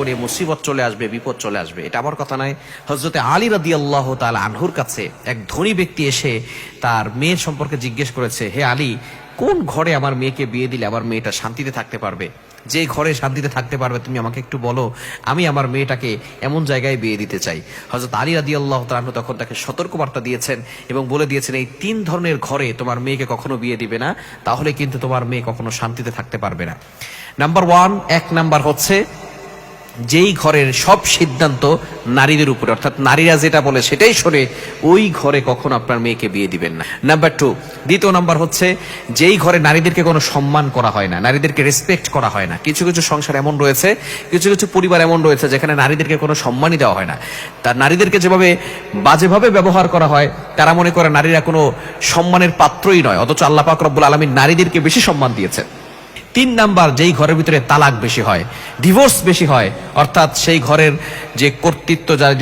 জীবনে মুসিবত চলে আসবে, বিপদ চলে আসবে। এটা আমার কথা নয়। হযরতে আলী রাদিয়াল্লাহু তাআলা আনহুর কাছে এক ধনী ব্যক্তি এসে তার মেয়ের সম্পর্কে জিজ্ঞেস করেছে, হে আলী, কোন ঘরে আমার মেয়েকে বিয়ে দিলে আমার মেয়েটা শান্তিতে থাকতে পারবে? যে ঘরে শান্তিতে থাকতে পারবে তুমি আমাকে একটু বলো, আমি আমার মেয়েটাকে এমন জায়গায় বিয়ে দিতে চাই। হযরত আলী রাদিয়াল্লাহু তাআলা আনহু তখন তাকে সতর্কবার্তা দিয়েছেন এবং বলে দিয়েছেন, এই 3 ধরনের ঘরে তোমার মেয়েকে কখনো বিয়ে দিবে না, তাহলে কিন্তু তোমার মেয়ে কখনো শান্তিতে থাকতে পারবে না। নাম্বার 1 নাম্বার হচ্ছে যেই ঘরের সব সিদ্ধান্ত নারীদের উপরে, অর্থাৎ নারীরা যেটা বলে সেটাই শোনে, ওই ঘরে কখনো আপনার মেয়েকে বিয়ে দিবেন না। নাম্বার 2, দ্বিতীয় নাম্বার হচ্ছে যেই ঘরে নারীদেরকে কোনো সম্মান করা হয় না, নারীদেরকে রেসপেক্ট করা হয় না। কিছু কিছু সংসার এমন রয়েছে, কিছু কিছু পরিবার এমন রয়েছে যেখানে নারীদেরকে কোনো সম্মানই দেওয়া হয় না। তার নারীদেরকে যেভাবে বাজেভাবে ব্যবহার করা হয়, তারা মনে করে নারীরা কোনো সম্মানের পাত্রই নয়, অথচ আল্লাহ পাক রব্বুল আলামিন নারীদেরকে বেশি সম্মান দিয়েছেন। 3 নাম্বার, যেই ঘরের ভিতরে তালাক বেশি হয়, ডিভোর্স বেশি হয়, অর্থাৎ সেই ঘরের যে কর্তৃত্ব, যার